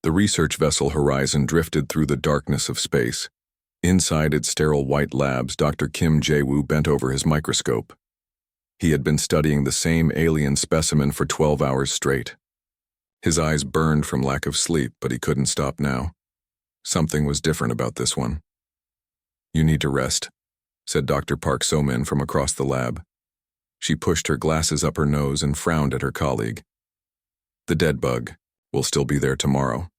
The research vessel Horizon drifted through the darkness of space. Inside its sterile white labs, Dr. Kim Jae-woo bent over his microscope. He had been studying the same alien specimen for 12 hours straight. His eyes burned from lack of sleep, but he couldn't stop now. Something was different about this one. "You need to rest," said Dr. Park So-min from across the lab. She pushed her glasses up her nose and frowned at her colleague. "The dead bug will still be there tomorrow."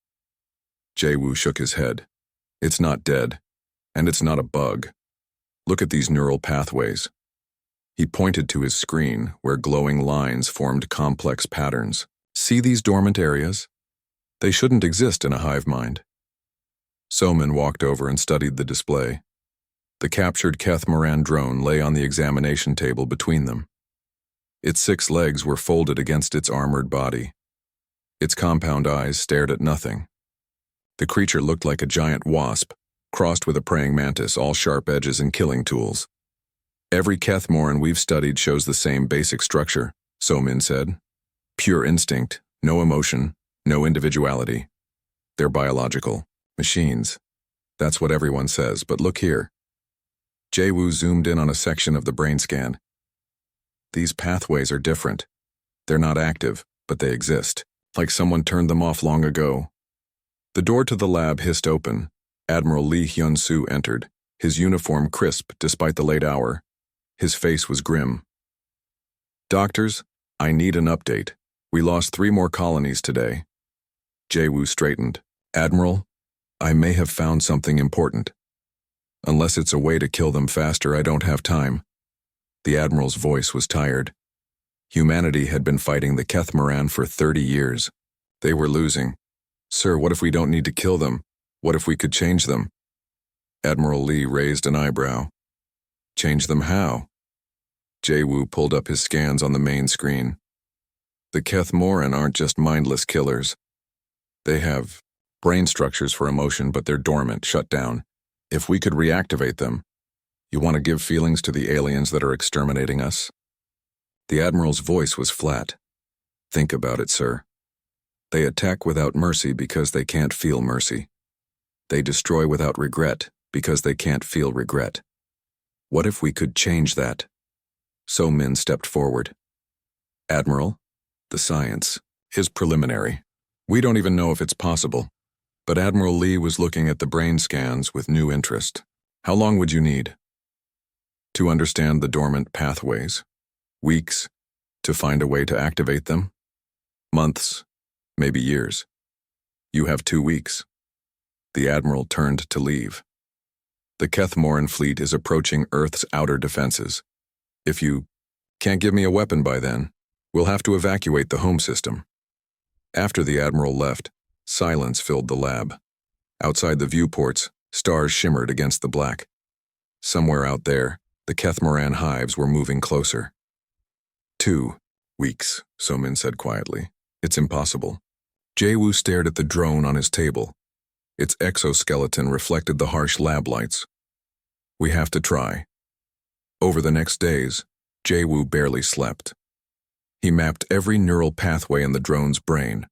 Jae-woo shook his head. "It's not dead, and it's not a bug. Look at these neural pathways." He pointed to his screen, where glowing lines formed complex patterns. "See these dormant areas? They shouldn't exist in a hive mind." So-min walked over and studied the display. The captured Keth-Moran drone lay on the examination table between them. Its 6 legs were folded against its armored body. Its compound eyes stared at nothing. The creature looked like a giant wasp, crossed with a praying mantis, all sharp edges and killing tools. "Every Keth-Moran we've studied shows the same basic structure," So-min said. "Pure instinct, no emotion, no individuality. They're biological machines. That's what everyone says, but look here." Jae-woo zoomed in on a section of the brain scan. "These pathways are different. They're not active, but they exist, like someone turned them off long ago." The door to the lab hissed open. Admiral Lee Hyun-soo entered, his uniform crisp despite the late hour. His face was grim. "Doctors, I need an update. We lost 3 more colonies today." Jae-woo straightened. "Admiral, I may have found something important. Unless it's a way to kill them faster, I don't have time." The Admiral's voice was tired. Humanity had been fighting the Keth-Moran for 30 years. They were losing. "Sir, what if we don't need to kill them? What if we could change them?" Admiral Lee raised an eyebrow. "Change them how?" Jae-woo pulled up his scans on the main screen. "The Keth-Moran aren't just mindless killers. They have brain structures for emotion, but they're dormant, shut down. If we could reactivate them, you want to give feelings to the aliens that are exterminating us?" The Admiral's voice was flat. "Think about it, sir. They attack without mercy because they can't feel mercy. They destroy without regret because they can't feel regret. What if we could change that?" So-min stepped forward. "Admiral, the science is preliminary. We don't even know if it's possible." But Admiral Lee was looking at the brain scans with new interest. "How long would you need to understand the dormant pathways? Weeks to find a way to activate them? Months, maybe years. You have 2 weeks." The Admiral turned to leave. "The Keth-Moran fleet is approaching Earth's outer defenses. If you can't give me a weapon by then, we'll have to evacuate the home system." After the Admiral left, silence filled the lab. Outside the viewports, stars shimmered against the black. Somewhere out there, the Keth-Moran hives were moving closer. 2 weeks, So-min said quietly. "It's impossible." Jae-woo stared at the drone on his table. Its exoskeleton reflected the harsh lab lights. "We have to try." Over the next days, Jae-woo barely slept. He mapped every neural pathway in the drone's brain.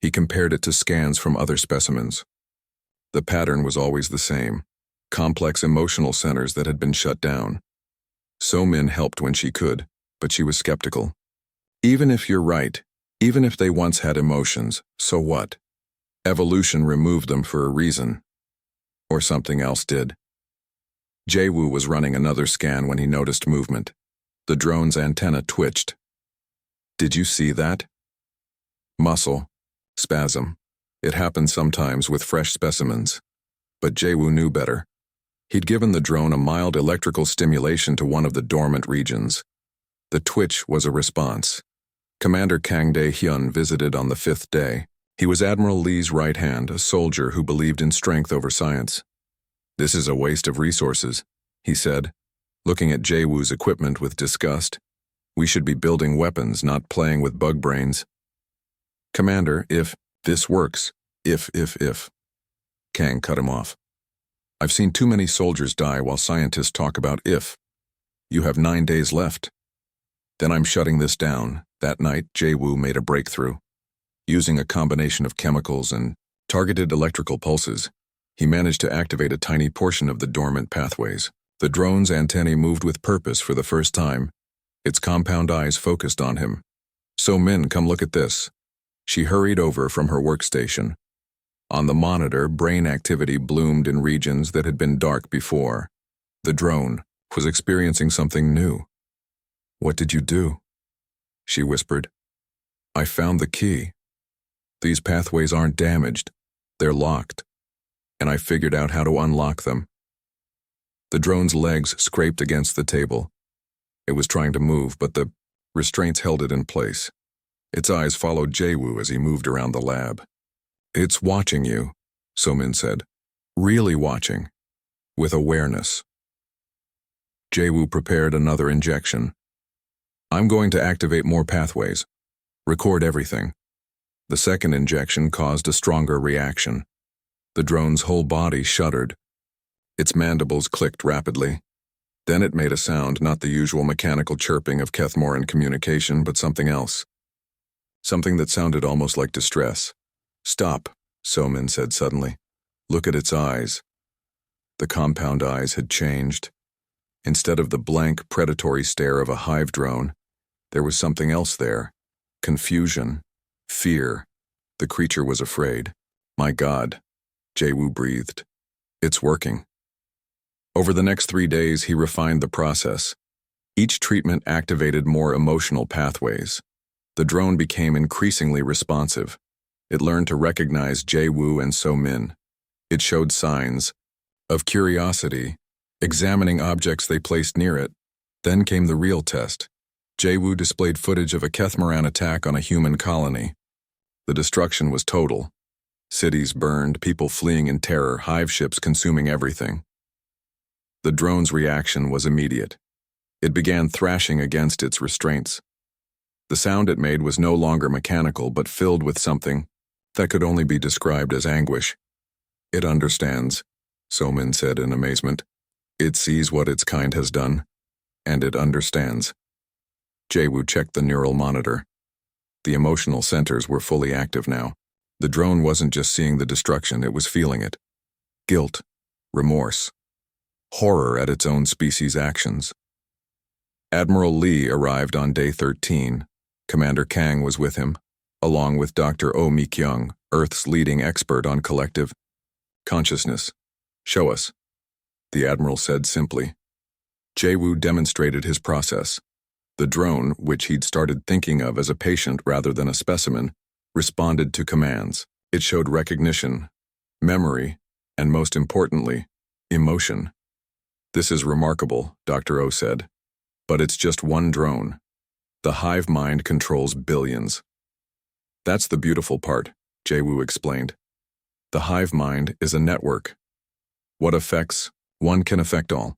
He compared it to scans from other specimens. The pattern was always the same: complex emotional centers that had been shut down. So-min helped when she could, but she was skeptical. "Even if you're right, even if they once had emotions, so what? Evolution removed them for a reason. Or something else did." Jae-woo was running another scan when he noticed movement. The drone's antenna twitched. "Did you see that?" Muscle. Spasm. It happened sometimes with fresh specimens. But Jae-woo knew better. He'd given the drone a mild electrical stimulation to one of the dormant regions. The twitch was a response. Commander Kang Dae-hyun visited on the 5th day. He was Admiral Lee's right hand, a soldier who believed in strength over science. "This is a waste of resources," he said, looking at Jae-woo's equipment with disgust. "We should be building weapons, not playing with bug brains." "Commander, if this works, if. Kang cut him off. "I've seen too many soldiers die while scientists talk about if. You have 9 days left." "Then I'm shutting this down." That night, Jae-woo made a breakthrough. Using a combination of chemicals and Targeted electrical pulses. He managed to activate a tiny portion of the dormant pathways. The drone's antennae moved with purpose for the first time. Its compound eyes focused on him. "So Min, come look at this." She hurried over from her workstation. On the monitor, brain activity bloomed in regions that had been dark before. The drone was experiencing something new. "What did you do?" she whispered. "I found the key. These pathways aren't damaged. They're locked. And I figured out how to unlock them." The drone's legs scraped against the table. It was trying to move, but the restraints held it in place. Its eyes followed Jae-woo as he moved around the lab. "It's watching you," So-min said. "Really watching. With awareness." Jae-woo prepared another injection. "I'm going to activate more pathways. Record everything." The second injection caused a stronger reaction. The drone's whole body shuddered. Its mandibles clicked rapidly. Then it made a sound, not the usual mechanical chirping of Kethmoran communication, but something else. Something that sounded almost like distress. "Stop," So-min said suddenly. "Look at its eyes." The compound eyes had changed. Instead of the blank, predatory stare of a Hive drone, there was something else there. Confusion. Fear. The creature was afraid. "My God," Jae-woo breathed. "It's working." Over the next 3 days, he refined the process. Each treatment activated more emotional pathways. The drone became increasingly responsive. It learned to recognize Jae-woo and So-min. It showed signs of curiosity, examining objects they placed near it. Then came the real test. Jae-woo displayed footage of a Kethmoran attack on a human colony. The destruction was total. Cities burned, people fleeing in terror, Hive ships consuming everything. The drone's reaction was immediate. It began thrashing against its restraints. The sound it made was no longer mechanical, but filled with something that could only be described as anguish. "It understands," So-min said in amazement. "It sees what its kind has done, and it understands." Jae-woo checked the neural monitor. The emotional centers were fully active now. The drone wasn't just seeing the destruction, it was feeling it. Guilt, remorse, horror at its own species' actions. Admiral Lee arrived on day 13. Commander Kang was with him, along with Dr. Oh Mi-kyung, Earth's leading expert on collective consciousness. "Show us," the Admiral said simply. Jae-woo demonstrated his process. The drone, which he'd started thinking of as a patient rather than a specimen, responded to commands. It showed recognition, memory, and most importantly, emotion. "This is remarkable," Dr. O said. "But it's just one drone. The Hive mind controls billions." "That's the beautiful part," Jae-woo explained. "The Hive mind is a network. What affects one can affect all.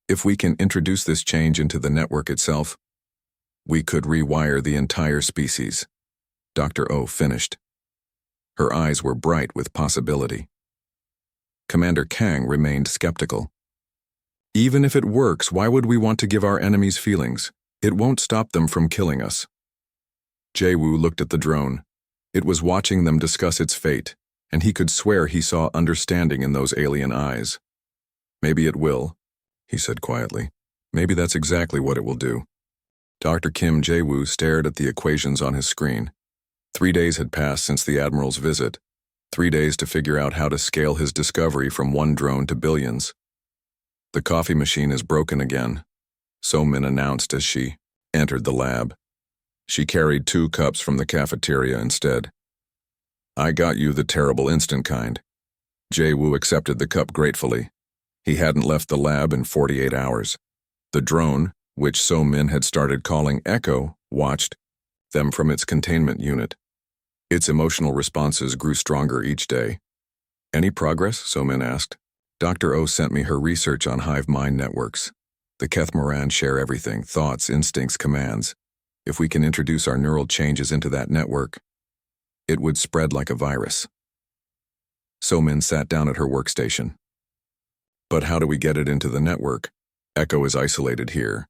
If we can introduce this change into the network itself, we could rewire the entire species." Dr. O finished. Her eyes were bright with possibility. Commander Kang remained skeptical. "Even if it works, why would we want to give our enemies feelings? It won't stop them from killing us." Jae-woo looked at the drone. It was watching them discuss its fate, and he could swear he saw understanding in those alien eyes. "Maybe it will," he said quietly. "Maybe that's exactly what it will do." Dr. Kim Jae-woo stared at the equations on his screen. 3 days had passed since the Admiral's visit. 3 days to figure out how to scale his discovery from one drone to billions. "The coffee machine is broken again," So-min announced as she entered the lab. She carried 2 cups from the cafeteria instead. "I got you the terrible instant kind." Jae-woo accepted the cup gratefully. He hadn't left the lab in 48 hours. The drone, which So-min had started calling Echo, watched them from its containment unit. Its emotional responses grew stronger each day. "Any progress?" So-min asked. "Dr. O sent me her research on Hive mind networks. The Kethmoran share everything, thoughts, instincts, commands. If we can introduce our neural changes into that network, it would spread like a virus." So-min sat down at her workstation. "But how do we get it into the network? Echo is isolated here."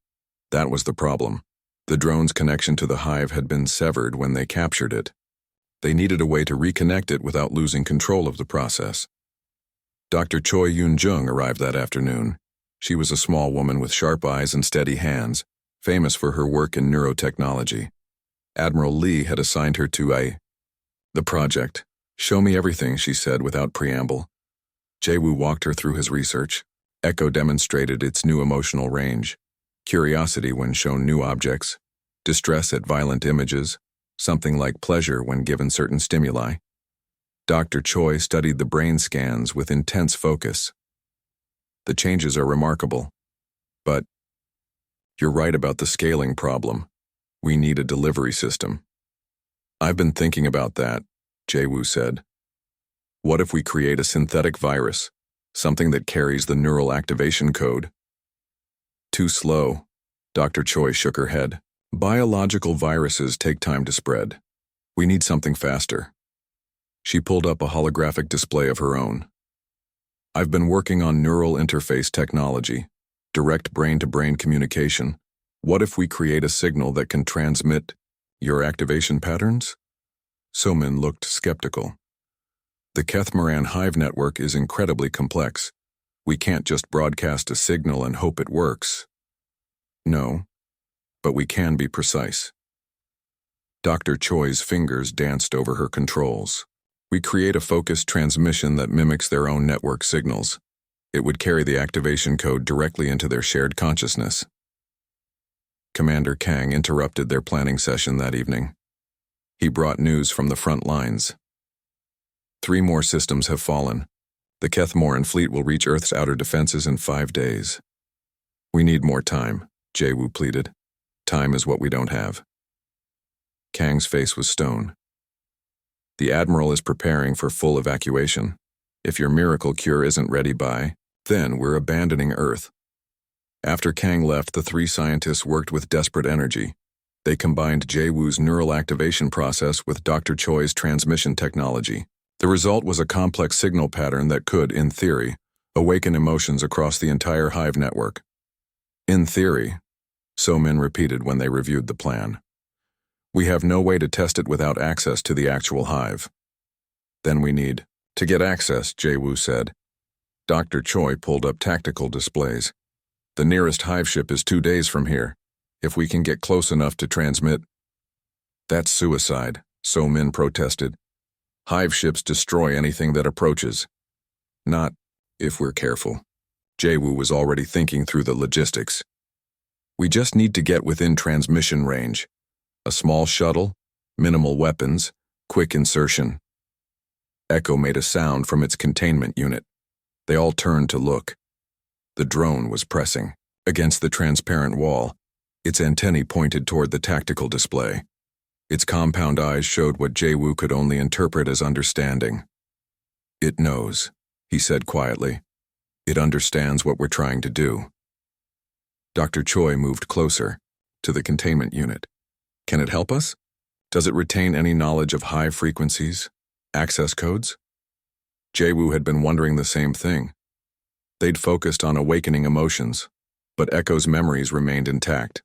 That was the problem. The drone's connection to the Hive had been severed when they captured it. They needed a way to reconnect it without losing control of the process. Dr. Choi Yoon-jung arrived that afternoon. She was a small woman with sharp eyes and steady hands, famous for her work in neurotechnology. Admiral Lee had assigned her to the project. "Show me everything," she said without preamble. Jae-woo walked her through his research. Echo demonstrated its new emotional range: curiosity when shown new objects, distress at violent images, something like pleasure when given certain stimuli. Dr. Choi studied the brain scans with intense focus. The changes are remarkable. But you're right about the scaling problem. We need a delivery system. "I've been thinking about that," Jae-woo said. "What if we create a synthetic virus, something that carries the neural activation code?" "Too slow." Dr. Choi shook her head. "Biological viruses take time to spread. We need something faster." She pulled up a holographic display of her own. "I've been working on neural interface technology, direct brain-to-brain communication. What if we create a signal that can transmit your activation patterns?" So-min looked skeptical. "The Kethmaran Hive network is incredibly complex. We can't just broadcast a signal and hope it works." "No, but we can be precise." Dr. Choi's fingers danced over her controls. "We create a focused transmission that mimics their own network signals. It would carry the activation code directly into their shared consciousness." Commander Kang interrupted their planning session that evening. He brought news from the front lines. 3 more systems have fallen. The Kethmoran fleet will reach Earth's outer defenses in 5 days. "We need more time," Jae-woo pleaded. "Time is what we don't have." Kang's face was stone. "The Admiral is preparing for full evacuation. If your miracle cure isn't ready by, then we're abandoning Earth." After Kang left, the 3 scientists worked with desperate energy. They combined Jae-woo's neural activation process with Dr. Choi's transmission technology. The result was a complex signal pattern that could, in theory, awaken emotions across the entire Hive network. "In theory," So-min repeated when they reviewed the plan. "We have no way to test it without access to the actual Hive." "Then we need to get access," Jae-woo said. Dr. Choi pulled up tactical displays. "The nearest Hive ship is 2 days from here. If we can get close enough to transmit—" "That's suicide," So-min protested. "Hive ships destroy anything that approaches." "Not if we're careful." Jae-woo was already thinking through the logistics. "We just need to get within transmission range. A small shuttle, minimal weapons, quick insertion." Echo made a sound from its containment unit. They all turned to look. The drone was pressing against the transparent wall. Its antennae pointed toward the tactical display. Its compound eyes showed what Jae-woo could only interpret as understanding. "It knows," he said quietly. "It understands what we're trying to do." Dr. Choi moved closer to the containment unit. "Can it help us? Does it retain any knowledge of high frequencies, access codes?" Jae-woo had been wondering the same thing. They'd focused on awakening emotions, but Echo's memories remained intact.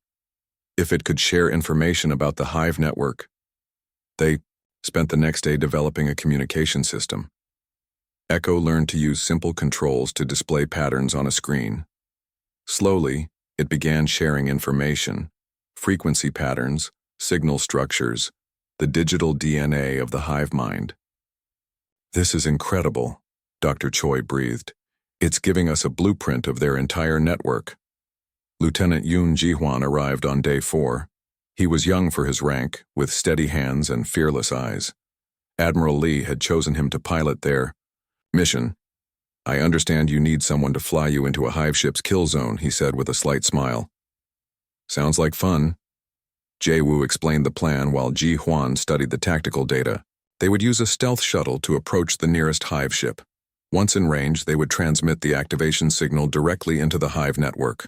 If it could share information about the Hive network. They spent the next day developing a communication system. Echo learned to use simple controls to display patterns on a screen. Slowly, it began sharing information, frequency patterns, signal structures, the digital DNA of the hive mind. "This is incredible," Dr. Choi breathed. "It's giving us a blueprint of their entire network." Lieutenant Yoon Ji-hwan arrived on day 4. He was young for his rank, with steady hands and fearless eyes. Admiral Lee had chosen him to pilot their mission. "I understand you need someone to fly you into a hive ship's kill zone," he said with a slight smile. "Sounds like fun." Jae-woo explained the plan while Ji-hwan studied the tactical data. They would use a stealth shuttle to approach the nearest hive ship. Once in range, they would transmit the activation signal directly into the hive network.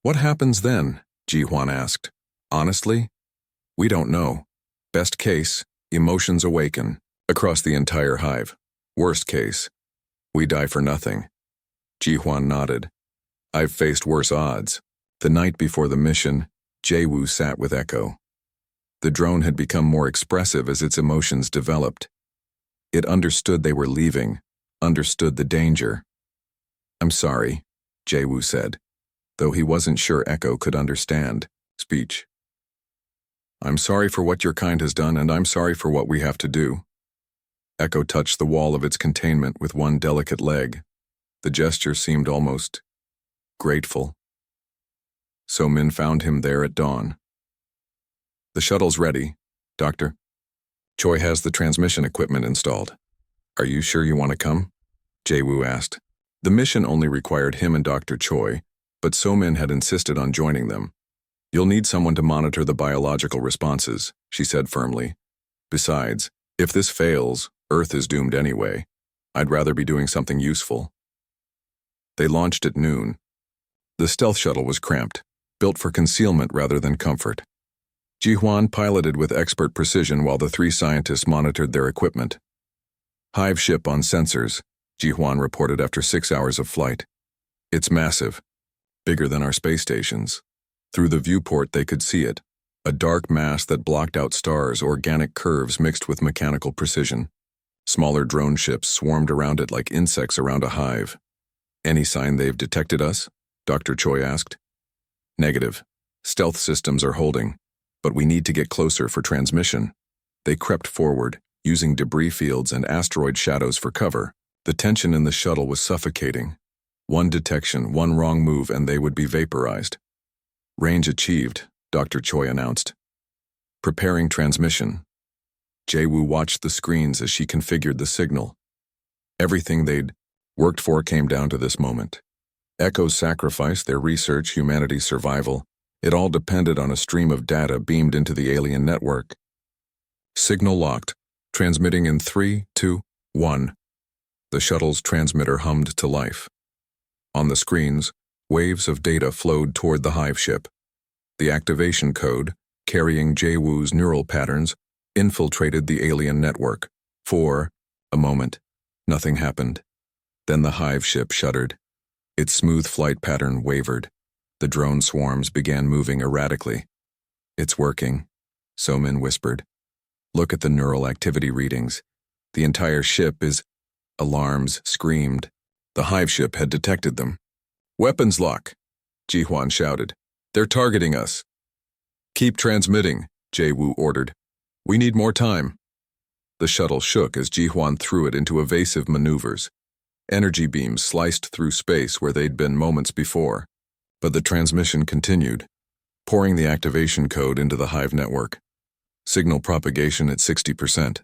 "What happens then?" Ji-hwan asked. "Honestly, we don't know. Best case, emotions awaken across the entire hive. Worst case, we die for nothing." Ji-hwan nodded. "I've faced worse odds." The night before the mission, Jae-woo sat with Echo. The drone had become more expressive as its emotions developed. It understood they were leaving, understood the danger. "I'm sorry," Jae-woo said, though he wasn't sure Echo could understand speech. "I'm sorry for what your kind has done, and I'm sorry for what we have to do." Echo touched the wall of its containment with one delicate leg. The gesture seemed almost grateful. So-min found him there at dawn. "The shuttle's ready, Doctor. Choi has the transmission equipment installed. Are you sure you want to come?" Jae-woo asked. The mission only required him and Dr. Choi, but So-min had insisted on joining them. "You'll need someone to monitor the biological responses," she said firmly. "Besides, if this fails, Earth is doomed anyway. I'd rather be doing something useful." They launched at noon. The stealth shuttle was cramped, built for concealment rather than comfort. Ji-hwan piloted with expert precision while the three scientists monitored their equipment. "Hive ship on sensors," Ji-hwan reported after 6 hours of flight. "It's massive, bigger than our space stations." Through the viewport they could see it, a dark mass that blocked out stars, organic curves mixed with mechanical precision. Smaller drone ships swarmed around it like insects around a hive. "Any sign they've detected us?" Dr. Choi asked. "Negative. Stealth systems are holding, but we need to get closer for transmission." They crept forward, using debris fields and asteroid shadows for cover. The tension in the shuttle was suffocating. One detection, one wrong move, and they would be vaporized. "Range achieved," Dr. Choi announced. "Preparing transmission." Jae-woo watched the screens as she configured the signal. Everything they'd worked for came down to this moment. Echo's sacrifice, their research, humanity's survival, it all depended on a stream of data beamed into the alien network. Signal locked, transmitting in 3, 2, 1. The shuttle's transmitter hummed to life. On the screens, waves of data flowed toward the Hive ship. The activation code, carrying Jae-woo's neural patterns, infiltrated the alien network. For a moment, nothing happened. Then the Hive ship shuddered. Its smooth flight pattern wavered. The drone swarms began moving erratically. "It's working," So-min whispered. "Look at the neural activity readings. The entire ship is..." Alarms screamed. The Hive ship had detected them. "Weapons lock," Ji-hwan shouted. "They're targeting us." "Keep transmitting," Jae-woo ordered. "We need more time." The shuttle shook as Ji-hwan threw it into evasive maneuvers. Energy beams sliced through space where they'd been moments before. But the transmission continued, pouring the activation code into the Hive network. "Signal propagation at 60%,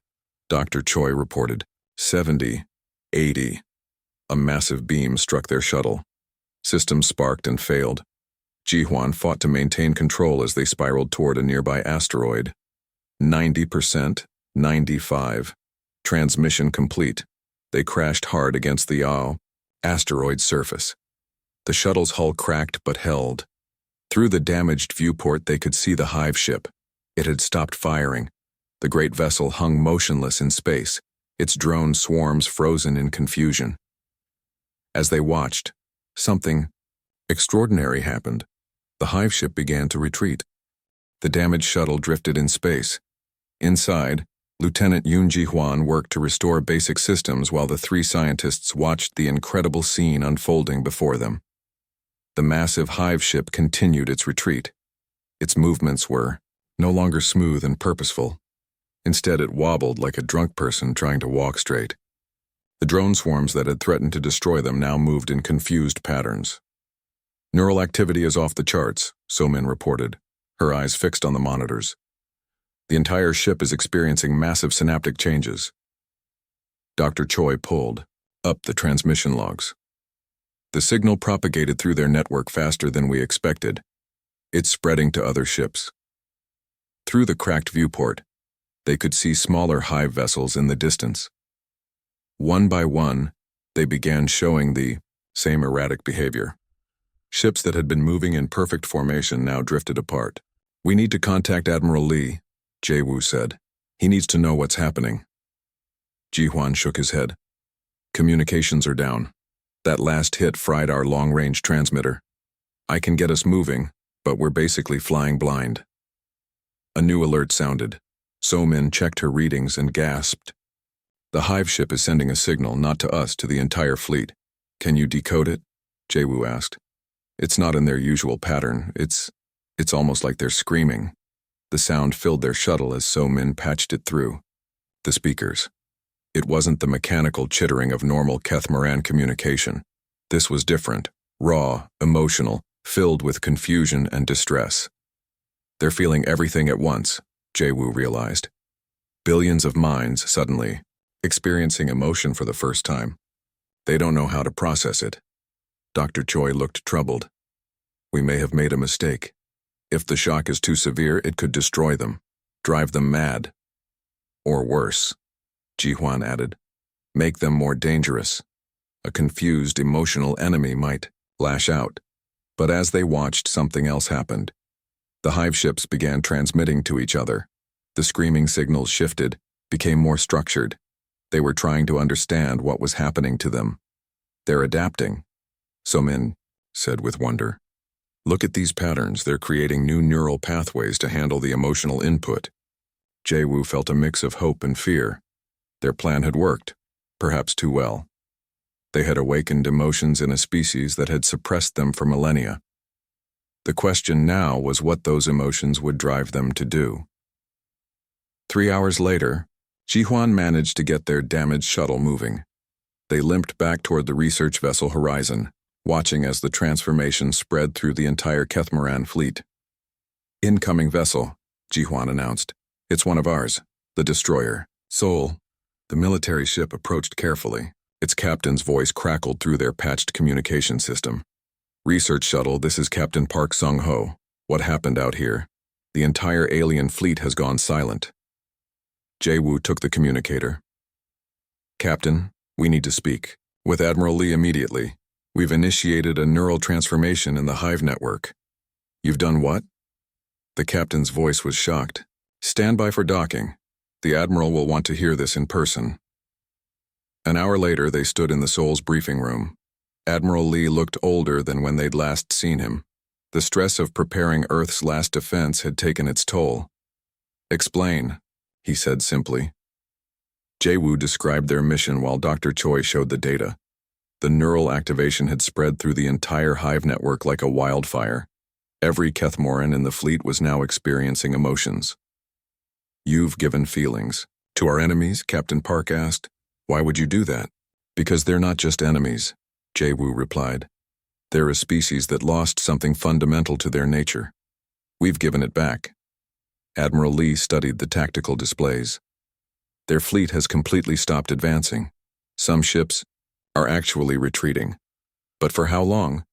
Dr. Choi reported. 70, 80. A massive beam struck their shuttle. Systems sparked and failed. Ji-hwan fought to maintain control as they spiraled toward a nearby asteroid. 90%, 95. Transmission complete. They crashed hard against the asteroid surface. The shuttle's hull cracked but held. Through the damaged viewport they could see the Hive ship. It had stopped firing. The great vessel hung motionless in space, its drone swarms frozen in confusion. As they watched, something extraordinary happened. The Hive ship began to retreat. The damaged shuttle drifted in space. Inside, Lieutenant Yoon Ji-hwan worked to restore basic systems while the three scientists watched the incredible scene unfolding before them. The massive Hive ship continued its retreat. Its movements were no longer smooth and purposeful. Instead, it wobbled like a drunk person trying to walk straight. The drone swarms that had threatened to destroy them now moved in confused patterns. "Neural activity is off the charts," So-min reported, her eyes fixed on the monitors. "The entire ship is experiencing massive synaptic changes." Dr. Choi pulled up the transmission logs. "The signal propagated through their network faster than we expected. It's spreading to other ships." Through the cracked viewport, they could see smaller Hive vessels in the distance. One by one, they began showing the same erratic behavior. Ships that had been moving in perfect formation now drifted apart. "We need to contact Admiral Lee," Jae-woo said. "He needs to know what's happening." Ji-hwan shook his head. "Communications are down. That last hit fried our long-range transmitter. I can get us moving, but we're basically flying blind." A new alert sounded. So-Min checked her readings and gasped. The Hive ship is sending a signal, not to us, to the entire fleet. Can you decode it? Jae-woo asked. It's not in their usual pattern. It's almost like they're screaming. The sound filled their shuttle as So-Min patched it through. The speakers. It wasn't the mechanical chittering of normal Keth-Moran communication. This was different, raw, emotional, filled with confusion and distress. They're feeling everything at once, Jae-woo realized. Billions of minds, suddenly, experiencing emotion for the first time. They don't know how to process it. Dr. Choi looked troubled. We may have made a mistake. If the shock is too severe, it could destroy them, drive them mad. Or worse, Ji-hwan added, make them more dangerous. A confused, emotional enemy might lash out. But as they watched, something else happened. The Hive ships began transmitting to each other. The screaming signals shifted, became more structured. They were trying to understand what was happening to them. They're adapting, So-Min said with wonder. Look at these patterns. They're creating new neural pathways to handle the emotional input. Jae-woo felt a mix of hope and fear. Their plan had worked, perhaps too well. They had awakened emotions in a species that had suppressed them for millennia. The question now was what those emotions would drive them to do. 3 hours later, Ji-hwan managed to get their damaged shuttle moving. They limped back toward the research vessel horizon, watching as the transformation spread through the entire Keth-Moran fleet. Incoming vessel, Ji-hwan announced. It's one of ours, the destroyer, Seoul. The military ship approached carefully. Its captain's voice crackled through their patched communication system. Research shuttle, this is Captain Park Sung-ho. What happened out here? The entire alien fleet has gone silent. Jae-woo took the communicator. Captain, we need to speak. With Admiral Lee immediately. We've initiated a neural transformation in the Hive network. You've done what? The captain's voice was shocked. Stand by for docking. The Admiral will want to hear this in person. An hour later, they stood in the Seoul's briefing room. Admiral Lee looked older than when they'd last seen him. The stress of preparing Earth's last defense had taken its toll. Explain, he said simply. Jae-woo described their mission while Dr. Choi showed the data. The neural activation had spread through the entire Hive network like a wildfire. Every Keth-Moran in the fleet was now experiencing emotions. You've given feelings. To our enemies, Captain Park asked. Why would you do that? Because they're not just enemies, Jae-woo replied. They're a species that lost something fundamental to their nature. We've given it back. Admiral Lee studied the tactical displays. Their fleet has completely stopped advancing. Some ships are actually retreating. But for how long?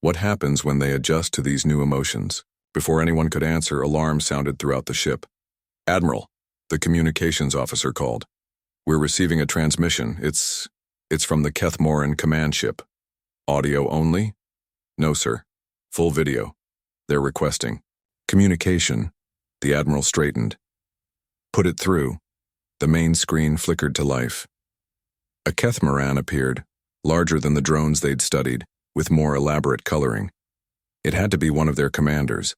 What happens when they adjust to these new emotions? Before anyone could answer, alarms sounded throughout the ship. Admiral, the communications officer called. We're receiving a transmission. It's from the Keth-Moran command ship. Audio only? No, sir. Full video. They're requesting. Communication. The Admiral straightened. Put it through. The main screen flickered to life. A Keth-Moran appeared, larger than the drones they'd studied, with more elaborate coloring. It had to be one of their commanders.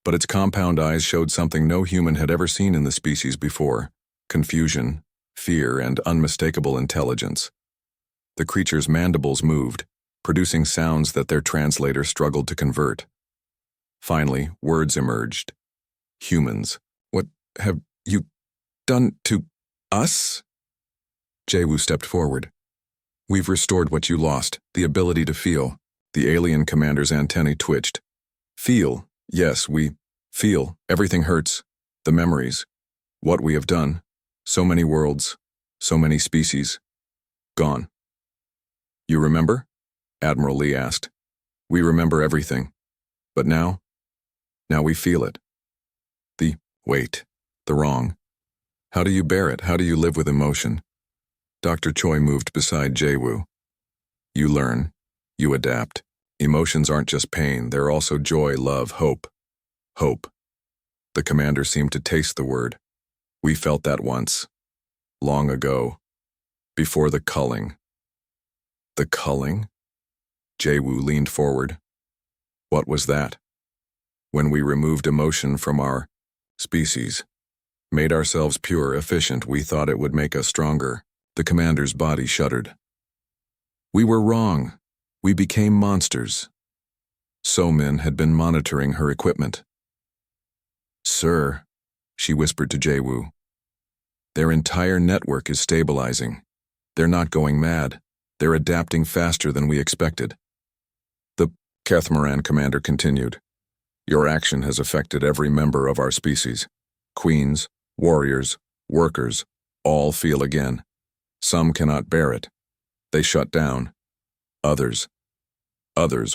But its compound eyes showed something no human had ever seen in the species before: confusion, fear, and unmistakable intelligence. The creature's mandibles moved, producing sounds that their translator struggled to convert. Finally, words emerged. Humans. What have you done to us? Jae-woo stepped forward. We've restored what you lost, the ability to feel. The alien commander's antennae twitched. Feel. Yes, we feel. Everything hurts. The memories. What we have done. So many worlds. So many species. Gone. You remember? Admiral Lee asked. We remember everything. But now? Now we feel it. The weight. The wrong. How do you bear it? How do you live with emotion? Dr. Choi moved beside Jae-woo. You learn. You adapt. Emotions aren't just pain, they're also joy, love, hope. Hope. The commander seemed to taste the word. We felt that once. Long ago. Before the culling. The culling? Jae-woo leaned forward. What was that? When we removed emotion from our species. Made ourselves pure, efficient. We thought it would make us stronger. The commander's body shuddered. We were wrong. We became monsters. So-Min had been monitoring her equipment. Sir, she whispered to Jae-woo. Their entire network is stabilizing. They're not going mad. They're adapting faster than we expected. The Catamaran commander continued. Your action has affected every member of our species. Queens, warriors, workers, all feel again. Some cannot bear it. They shut down. Others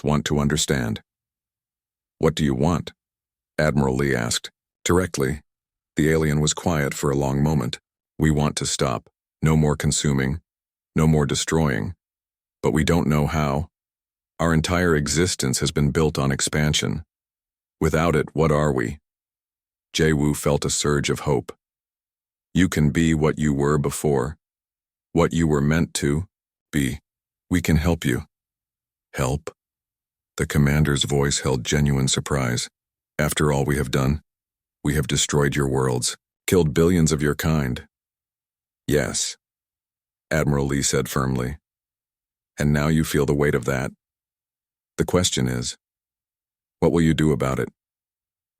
want to understand. What do you want? Admiral Lee asked. Directly. The alien was quiet for a long moment. We want to stop. No more consuming. No more destroying. But we don't know how. Our entire existence has been built on expansion. Without it, what are we? Jae-woo felt a surge of hope. You can be what you were before. What you were meant to be. We can help you. Help? The commander's voice held genuine surprise. After all we have done, we have destroyed your worlds, killed billions of your kind. Yes, Admiral Lee said firmly. And now you feel the weight of that. The question is, what will you do about it?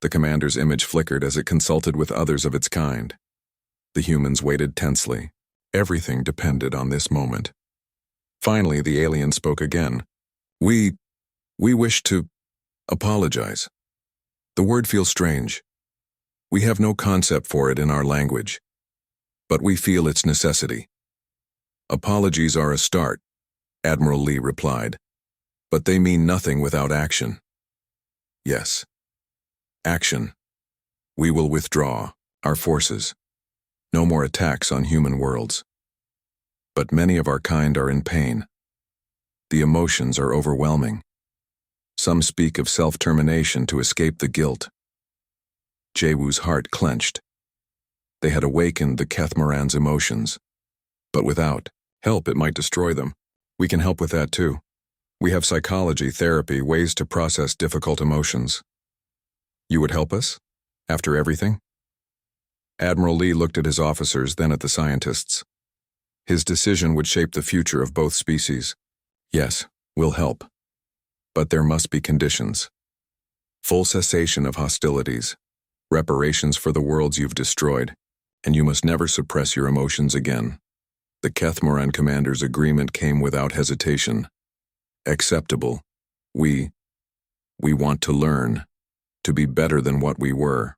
The commander's image flickered as it consulted with others of its kind. The humans waited tensely. Everything depended on this moment. Finally, the alien spoke again. We wish to apologize. The word feels strange. We have no concept for it in our language. But we feel its necessity. Apologies are a start, Admiral Lee replied. But they mean nothing without action. Yes. Action. We will withdraw our forces. No more attacks on human worlds. But many of our kind are in pain. The emotions are overwhelming. Some speak of self-termination to escape the guilt. Jae-woo's heart clenched. They had awakened the Catamaran's emotions. But without help, it might destroy them. We can help with that too. We have psychology, therapy, ways to process difficult emotions. You would help us? After everything? Admiral Lee looked at his officers, then at the scientists. His decision would shape the future of both species. Yes, we'll help. But there must be conditions. Full cessation of hostilities, reparations for the worlds you've destroyed, and you must never suppress your emotions again. The Catamaran commander's agreement came without hesitation. Acceptable. We want to learn, to be better than what we were.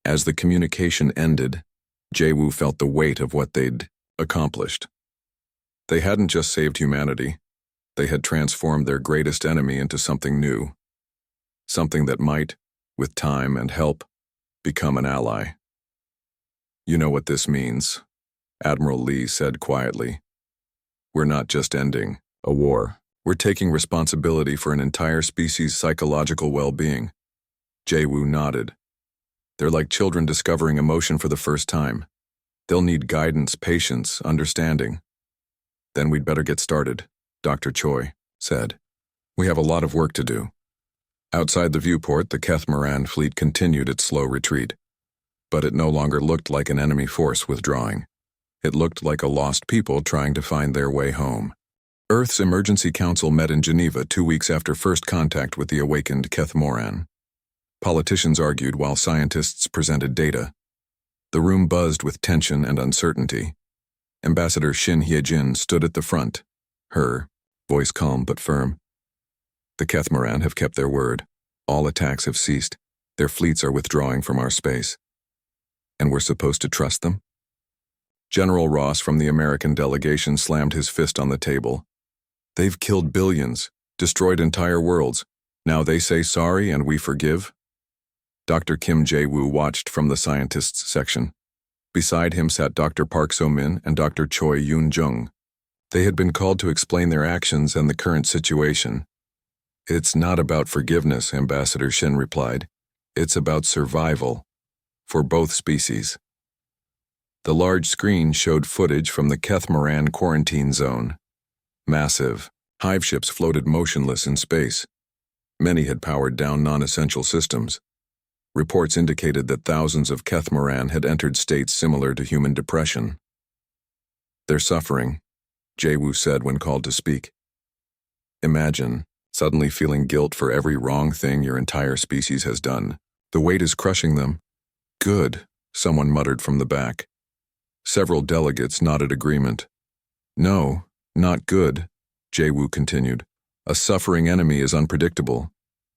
As the communication ended, Jae-woo felt the weight of what they'd accomplished. They hadn't just saved humanity. They had transformed their greatest enemy into something new. Something that might, with time and help, become an ally. You know what this means, Admiral Lee said quietly. We're not just ending a war. We're taking responsibility for an entire species' psychological well-being. Jae-woo nodded. They're like children discovering emotion for the first time. They'll need guidance, patience, understanding. Then we'd better get started, Dr. Choi said. We have a lot of work to do. Outside the viewport, the Catamaran fleet continued its slow retreat. But it no longer looked like an enemy force withdrawing. It looked like a lost people trying to find their way home. Earth's Emergency Council met in Geneva 2 weeks after first contact with the awakened Catamaran. Politicians argued while scientists presented data. The room buzzed with tension and uncertainty. Ambassador Shin Hye-jin stood at the front, her voice calm but firm. The Catamaran have kept their word. All attacks have ceased. Their fleets are withdrawing from our space. And we're supposed to trust them? General Ross from the American delegation slammed his fist on the table. They've killed billions, destroyed entire worlds. Now they say sorry and we forgive? Dr. Kim Jae-woo watched from the scientists section. Beside him sat Dr. Park So-min and Dr. Choi Yoon-jung. They had been called to explain their actions and the current situation. It's not about forgiveness, Ambassador Shin replied. It's about survival. For both species. The large screen showed footage from the Catamaran quarantine zone. Massive, Hive ships floated motionless in space. Many had powered down non-essential systems. Reports indicated that thousands of Kethmoran had entered states similar to human depression. "They're suffering," Jae-woo said when called to speak. "Imagine suddenly feeling guilt for every wrong thing your entire species has done. The weight is crushing them." "Good," someone muttered from the back. Several delegates nodded agreement. "No, not good," Jae-woo continued. "A suffering enemy is unpredictable.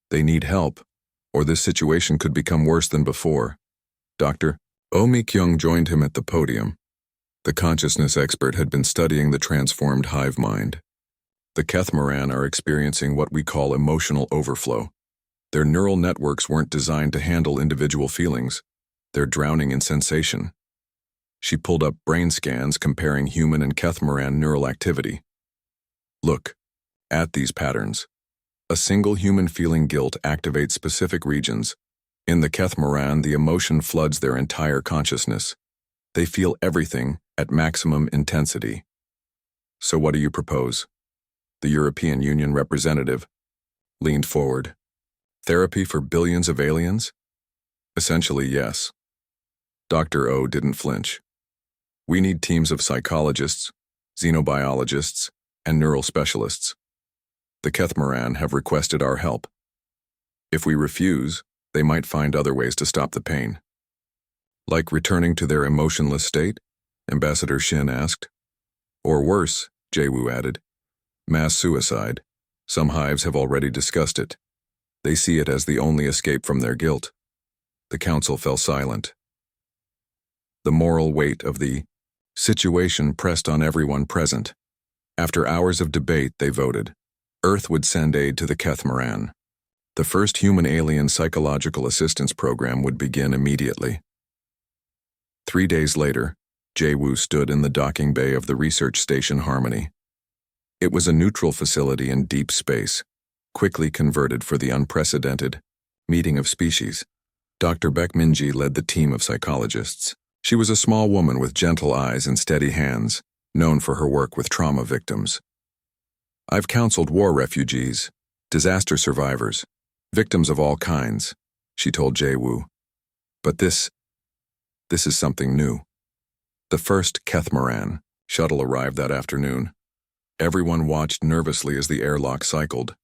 They need help, or this situation could become worse than before." Dr. Oh Mi-kyung joined him at the podium. The consciousness expert had been studying the transformed hive mind. The Kethmoran are experiencing what we call emotional overflow. Their neural networks weren't designed to handle individual feelings. They're drowning in sensation. She pulled up brain scans comparing human and Kethmoran neural activity. "Look at these patterns. A single human feeling guilt activates specific regions. In the Kethmoran, the emotion floods their entire consciousness. They feel everything at maximum intensity." "So what do you propose?" The European Union representative leaned forward. "Therapy for billions of aliens?" "Essentially, yes." Dr. O didn't flinch. "We need teams of psychologists, xenobiologists, and neural specialists. The Kethmoran have requested our help. If we refuse, they might find other ways to stop the pain." "Like returning to their emotionless state?" Ambassador Shin asked. "Or worse," Jae-woo added. "Mass suicide. Some hives have already discussed it. They see it as the only escape from their guilt." The council fell silent. The moral weight of the situation pressed on everyone present. After hours of debate, they voted. Earth would send aid to the Kethmoran. The first human-alien psychological assistance program would begin immediately. 3 days later, Jae-woo stood in the docking bay of the research station Harmony. It was a neutral facility in deep space, quickly converted for the unprecedented meeting of species. Dr. Baek Min-ji led the team of psychologists. She was a small woman with gentle eyes and steady hands, known for her work with trauma victims. "I've counseled war refugees, disaster survivors, victims of all kinds," she told Jae-woo. "But this is something new." The first Kethmoran shuttle arrived that afternoon. Everyone watched nervously as the airlock cycled.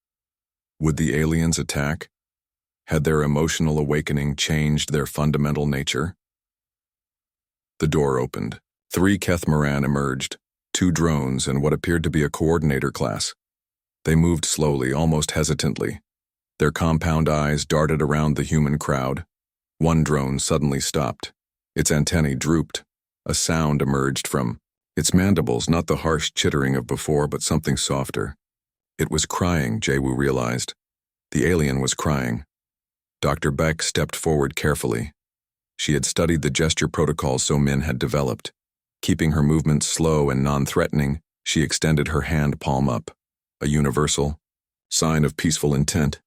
Would the aliens attack? Had their emotional awakening changed their fundamental nature? The door opened. 3 Kethmoran emerged, 2 drones and what appeared to be a coordinator class. They moved slowly, almost hesitantly. Their compound eyes darted around the human crowd. One drone suddenly stopped. Its antennae drooped. A sound emerged from its mandibles, not the harsh chittering of before, but something softer. It was crying, Jae-woo realized. The alien was crying. Dr. Baek stepped forward carefully. She had studied the gesture protocols So Min had developed. Keeping her movements slow and non-threatening, she extended her hand palm up, a universal sign of peaceful intent.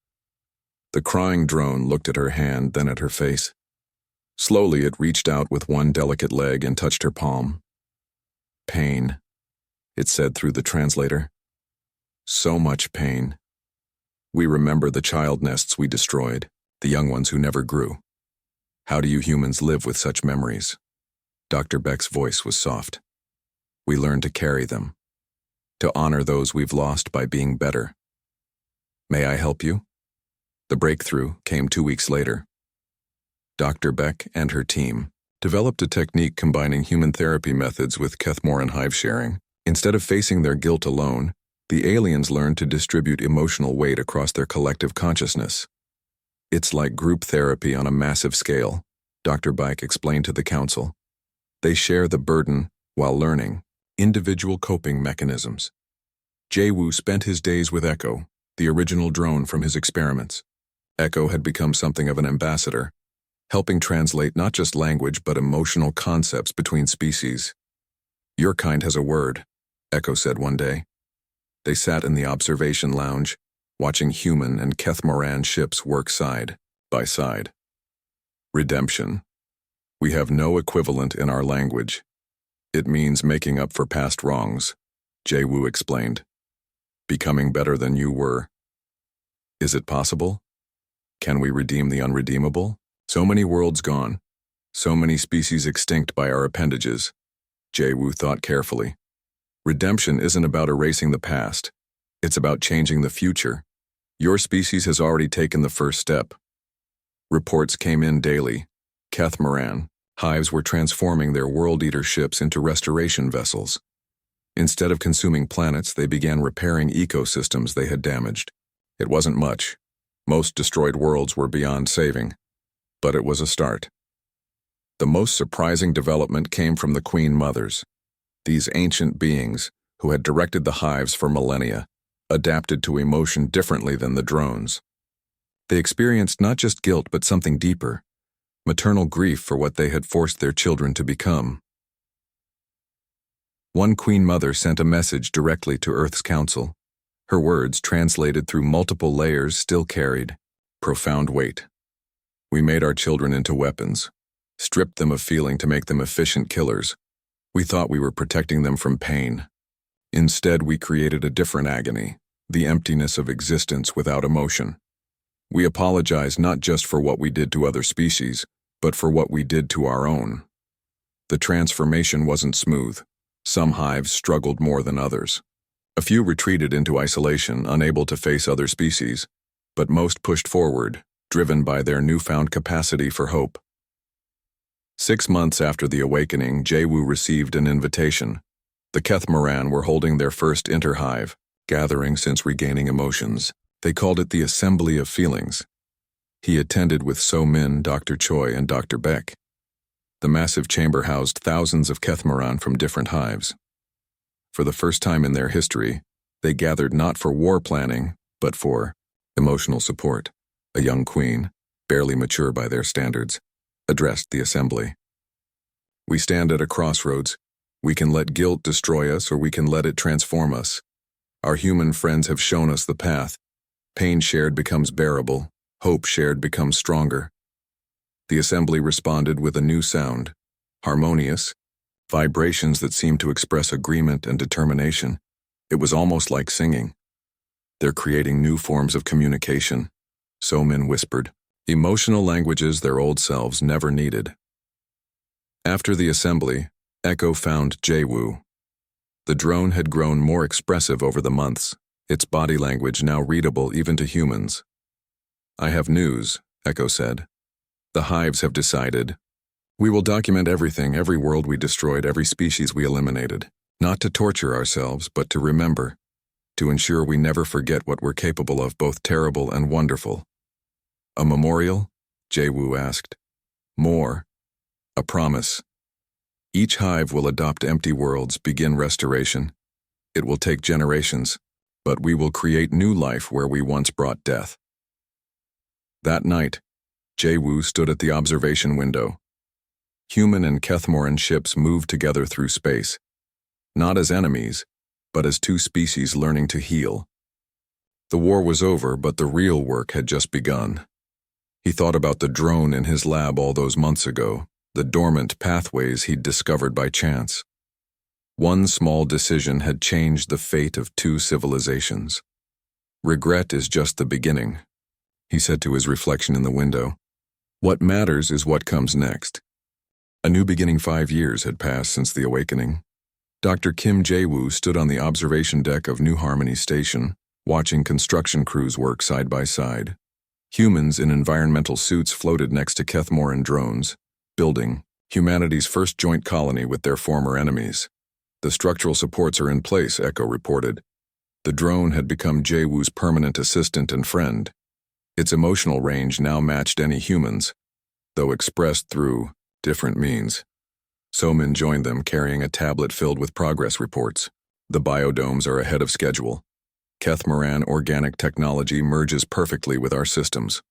The crying drone looked at her hand, then at her face. Slowly, it reached out with one delicate leg and touched her palm. "Pain," it said through the translator. "So much pain. We remember the child nests we destroyed, the young ones who never grew. How do you humans live with such memories?" Dr. Beck's voice was soft. "We learn to carry them, to honor those we've lost by being better. May I help you?" The breakthrough came 2 weeks later. Dr. Beck and her team developed a technique combining human therapy methods with Kethmoran hive sharing. Instead of facing their guilt alone, the aliens learned to distribute emotional weight across their collective consciousness. "It's like group therapy on a massive scale," Dr. Beck explained to the council. "They share the burden while learning individual coping mechanisms." Jae-woo spent his days with Echo, the original drone from his experiments. Echo had become something of an ambassador, helping translate not just language but emotional concepts between species. "Your kind has a word," Echo said one day. They sat in the observation lounge, watching human and Kethmoran ships work side by side. "Redemption. We have no equivalent in our language. It means making up for past wrongs," Jae-woo explained. "Becoming better than you were. Is it possible? Can we redeem the unredeemable?" So many worlds gone, so many species extinct by our appendages. Jae-woo thought carefully. Redemption isn't about erasing the past. It's about changing the future. Your species has already taken the first step. Reports came in daily. Catamaran hives were transforming their world-eater ships into restoration vessels. Instead of consuming planets, they began repairing ecosystems they had damaged. It wasn't much. Most destroyed worlds were beyond saving. But it was a start. The most surprising development came from the Queen Mothers. These ancient beings, who had directed the hives for millennia, adapted to emotion differently than the drones. They experienced not just guilt but something deeper, maternal grief for what they had forced their children to become. One Queen Mother sent a message directly to Earth's Council. Her words, translated through multiple layers, still carried profound weight. We made our children into weapons, stripped them of feeling to make them efficient killers. We thought we were protecting them from pain. Instead, we created a different agony, the emptiness of existence without emotion. We apologize not just for what we did to other species, but for what we did to our own. The transformation wasn't smooth. Some hives struggled more than others. A few retreated into isolation, unable to face other species, but most pushed forward, driven by their newfound capacity for hope. 6 months after the awakening, Jae-woo received an invitation. The Catamaran were holding their first interhive, gathering since regaining emotions. They called it the Assembly of Feelings. He attended with So-min, Dr. Choi, and Dr. Beck. The massive chamber housed thousands of Catamaran from different hives. For the first time in their history, they gathered not for war planning, but for emotional support. A young queen, barely mature by their standards, addressed the assembly. We stand at a crossroads. We can let guilt destroy us, or we can let it transform us. Our human friends have shown us the path. Pain shared becomes bearable. Hope shared becomes stronger. The assembly responded with a new sound, harmonious, vibrations that seemed to express agreement and determination. It was almost like singing. They're creating new forms of communication, So-min whispered, emotional languages their old selves never needed. After the assembly, Echo found Jae-woo. The drone had grown more expressive over the months, its body language now readable even to humans. I have news, Echo said. The hives have decided. We will document everything, every world we destroyed, every species we eliminated. Not to torture ourselves, but to remember. To ensure we never forget what we're capable of, both terrible and wonderful. A memorial? Jae-woo asked. More. A promise. Each hive will adopt empty worlds, begin restoration. It will take generations, but we will create new life where we once brought death. That night, Jae-woo stood at the observation window. Human and Catamaran ships moved together through space, not as enemies, but as two species learning to heal. The war was over, but the real work had just begun. He thought about the drone in his lab all those months ago, the dormant pathways he'd discovered by chance. One small decision had changed the fate of 2 civilizations. Regret is just the beginning, he said to his reflection in the window. What matters is what comes next. A new beginning. 5 years had passed since the awakening. Dr. Kim Jae-woo stood on the observation deck of New Harmony Station, watching construction crews work side by side. Humans in environmental suits floated next to Catamaran drones, building humanity's first joint colony with their former enemies. The structural supports are in place, Echo reported. The drone had become Jae-woo's permanent assistant and friend. Its emotional range now matched any humans, though expressed through different means. So-min joined them, carrying a tablet filled with progress reports. The biodomes are ahead of schedule. Catamaran organic technology merges perfectly with our systems.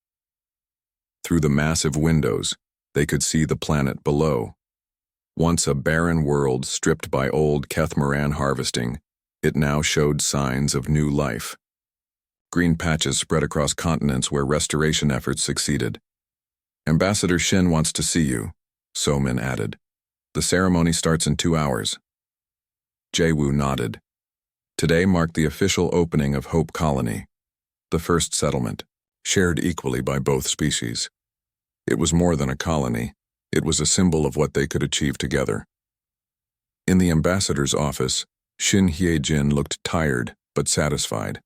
Through the massive windows, they could see the planet below. Once a barren world stripped by old Catamaran harvesting, it now showed signs of new life. Green patches spread across continents where restoration efforts succeeded. Ambassador Shin wants to see you, So-min added. The ceremony starts in 2 hours. Jae-woo nodded. Today marked the official opening of Hope Colony, the first settlement, shared equally by both species. It was more than a colony. It was a symbol of what they could achieve together. In the ambassador's office, Shin Hye-jin looked tired but satisfied.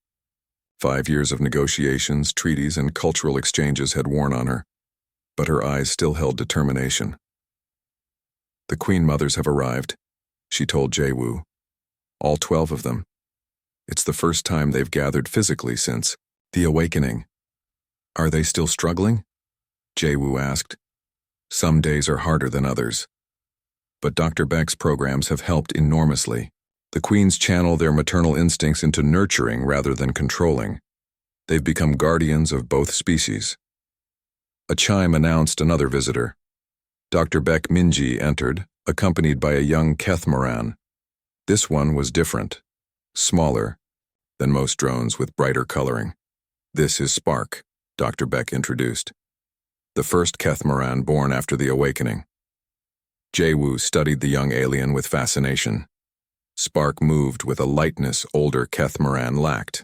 5 years of negotiations, treaties, and cultural exchanges had worn on her, but her eyes still held determination. "The Queen Mothers have arrived," she told Jae-woo. "All 12 of them. It's the first time they've gathered physically since the awakening." "Are they still struggling?" Jae-woo asked. "Some days are harder than others. But Dr. Beck's programs have helped enormously. The queens channel their maternal instincts into nurturing rather than controlling. They've become guardians of both species." A chime announced another visitor. Dr. Beck Minji entered, accompanied by a young Kethmoran. This one was different, smaller than most drones with brighter coloring. "This is Spark," Dr. Beck introduced. "The first Kethmoran born after the awakening." Jae-woo studied the young alien with fascination. Spark moved with a lightness older Kethmoran lacked.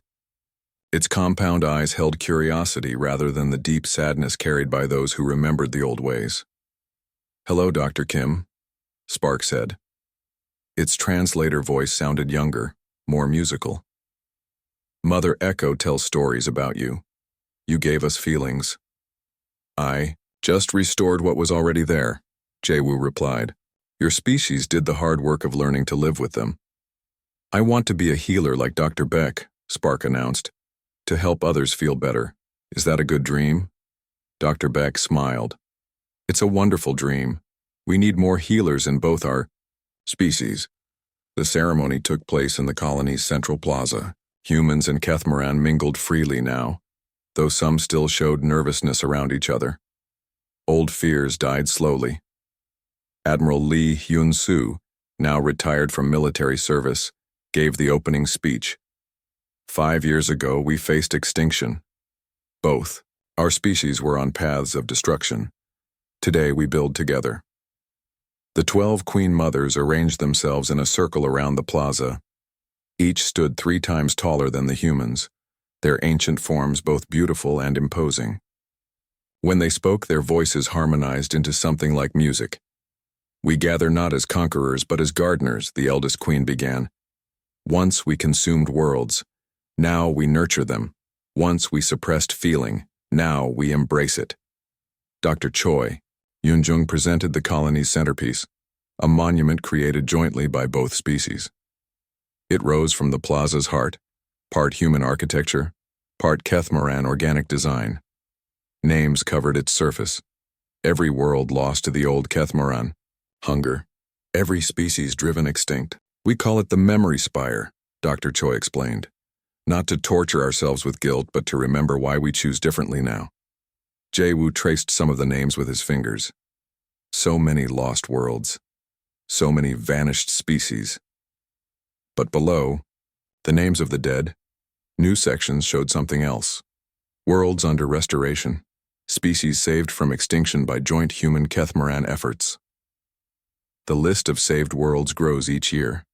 Its compound eyes held curiosity rather than the deep sadness carried by those who remembered the old ways. "Hello, Dr. Kim," Spark said. Its translator voice sounded younger, more musical. "Mother Echo tells stories about you. You gave us feelings." "I just restored what was already there," Jae-woo replied. "Your species did the hard work of learning to live with them." "I want to be a healer like Dr. Beck," Spark announced, "to help others feel better. Is that a good dream?" Dr. Beck smiled. "It's a wonderful dream. We need more healers in both our species." The ceremony took place in the colony's central plaza. Humans and Kethmoran mingled freely now, though some still showed nervousness around each other. Old fears died slowly. Admiral Lee Hyun-soo, now retired from military service, gave the opening speech. 5 years ago, we faced extinction. Both our species were on paths of destruction. Today, we build together. The 12 Queen Mothers arranged themselves in a circle around the plaza. Each stood 3 times taller than the humans, their ancient forms both beautiful and imposing. When they spoke, their voices harmonized into something like music. "We gather not as conquerors, but as gardeners," the eldest queen began. "Once we consumed worlds. Now we nurture them. Once we suppressed feeling. Now we embrace it." Dr. Choi, Yoonjung presented the colony's centerpiece, a monument created jointly by both species. It rose from the plaza's heart, part human architecture, part Kethmoran organic design. Names covered its surface. Every world lost to the old Kethmoran. Hunger. Every species driven extinct. "We call it the memory spire," Dr. Choi explained. "Not to torture ourselves with guilt, but to remember why we choose differently now." Jae-woo traced some of the names with his fingers. So many lost worlds. So many vanished species. But below, the names of the dead, new sections showed something else. Worlds under restoration. Species saved from extinction by joint human Kethmoran efforts. "The list of saved worlds grows each year,"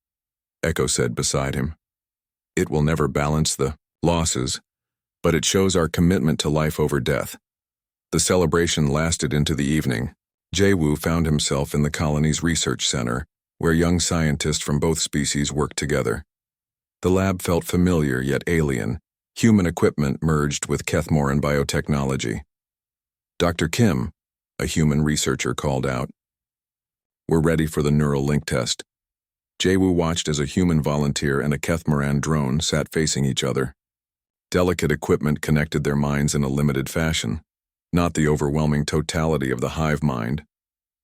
Echo said beside him. "It will never balance the losses, but it shows our commitment to life over death." The celebration lasted into the evening. Jae-woo found himself in the colony's research center, where young scientists from both species worked together. The lab felt familiar yet alien, human equipment merged with Kethmoran biotechnology. "Dr. Kim," a human researcher called out. "We're ready for the neural link test." Jae-woo watched as a human volunteer and a Kethmoran drone sat facing each other. Delicate equipment connected their minds in a limited fashion, not the overwhelming totality of the hive mind,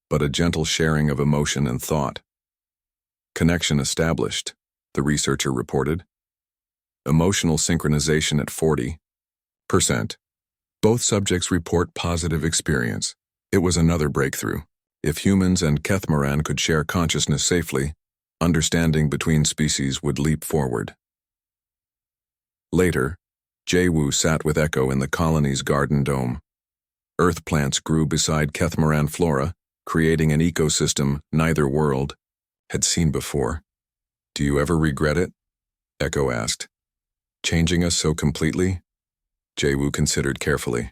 but a gentle sharing of emotion and thought. "Connection established," the researcher reported. "Emotional synchronization at 40%. Both subjects report positive experience." It was another breakthrough. If humans and Kethmoran could share consciousness safely, understanding between species would leap forward. Later, Jae-woo sat with Echo in the colony's garden dome. Earth plants grew beside Kethmoran flora, creating an ecosystem neither world had seen before. "Do you ever regret it?" Echo asked. "Changing us so completely?" Jae-woo considered carefully.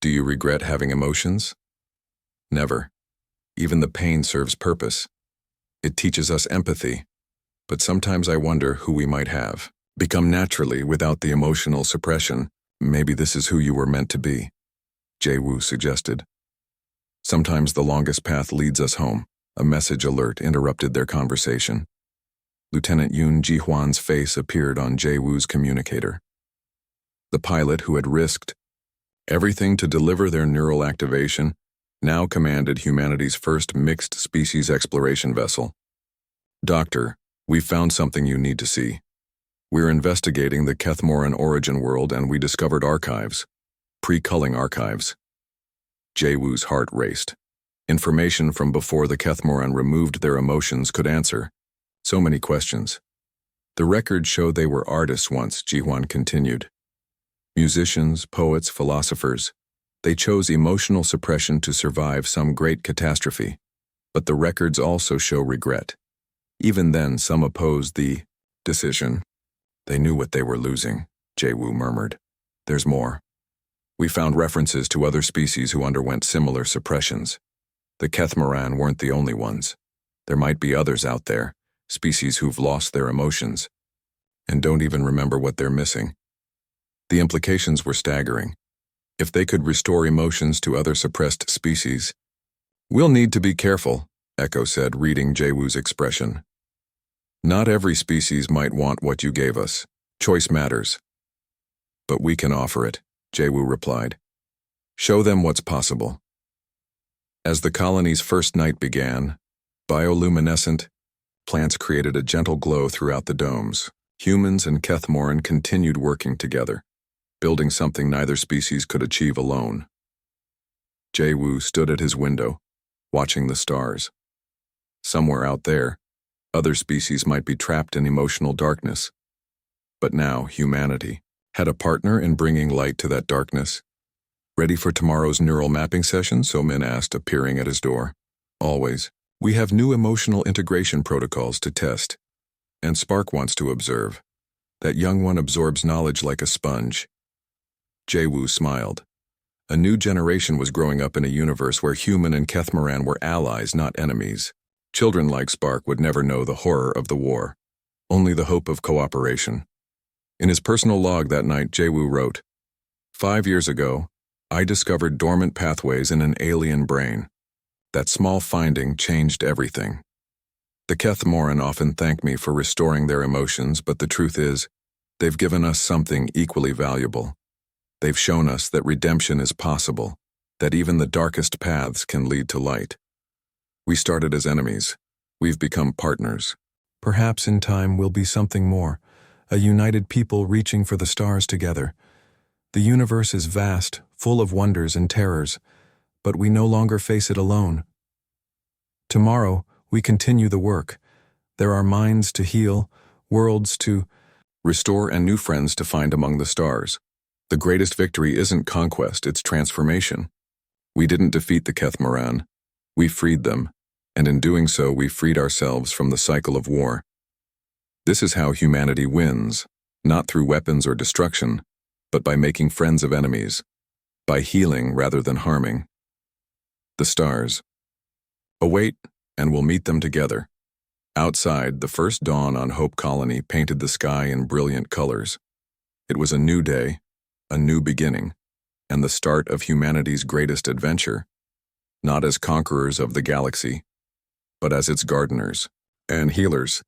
Do you regret having emotions? Never. Even the pain serves purpose. It teaches us empathy. But sometimes I wonder who we might have become naturally without the emotional suppression. Maybe this is who you were meant to be, Jae-woo suggested. Sometimes the longest path leads us home. A message alert interrupted their conversation. Lieutenant Yoon Ji-hwan's face appeared on Jae-woo's communicator. The pilot who had risked everything to deliver their neural activation now commanded humanity's first mixed-species exploration vessel. Doctor, we found something you need to see. We're investigating the Kethmoran origin world and we discovered archives. Pre-culling archives. Jae-woo's heart raced. Information from before the Kethmoran removed their emotions could answer so many questions. The records show they were artists once, Ji-hwan continued. Musicians, poets, philosophers. They chose emotional suppression to survive some great catastrophe. But the records also show regret. Even then, some opposed the decision. They knew what they were losing, Jae-woo murmured. There's more. We found references to other species who underwent similar suppressions. The Kethmoran weren't the only ones. There might be others out there, species who've lost their emotions and don't even remember what they're missing. The implications were staggering. If they could restore emotions to other suppressed species. We'll need to be careful, Echo said, reading Jae-woo's expression. Not every species might want what you gave us. Choice matters. But we can offer it, Jae-woo replied. Show them what's possible. As the colony's first night began, bioluminescent, plants created a gentle glow throughout the domes. Humans and Kethmoran continued working together, building something neither species could achieve alone. Jae-woo stood at his window, watching the stars. Somewhere out there, other species might be trapped in emotional darkness. But now, humanity had a partner in bringing light to that darkness. Ready for tomorrow's neural mapping session? So-min asked, appearing at his door. Always. We have new emotional integration protocols to test. And Spark wants to observe. That young one absorbs knowledge like a sponge. Jae-woo smiled. A new generation was growing up in a universe where human and Kethmoran were allies, not enemies. Children like Spark would never know the horror of the war, only the hope of cooperation. In his personal log that night, Jae-woo wrote, 5 years ago, I discovered dormant pathways in an alien brain. That small finding changed everything. The Kethmoran often thank me for restoring their emotions, but the truth is, they've given us something equally valuable. They've shown us that redemption is possible, that even the darkest paths can lead to light. We started as enemies. We've become partners. Perhaps in time we'll be something more, a united people reaching for the stars together. The universe is vast, full of wonders and terrors, but we no longer face it alone. Tomorrow, we continue the work. There are minds to heal, worlds to restore, and new friends to find among the stars. The greatest victory isn't conquest, it's transformation. We didn't defeat the Kethmoran. We freed them, and in doing so, we freed ourselves from the cycle of war. This is how humanity wins, not through weapons or destruction, but by making friends of enemies, by healing rather than harming. The stars. Await, and we'll meet them together. Outside, the first dawn on Hope Colony painted the sky in brilliant colors. It was a new day, a new beginning, and the start of humanity's greatest adventure, not as conquerors of the galaxy, but as its gardeners and healers.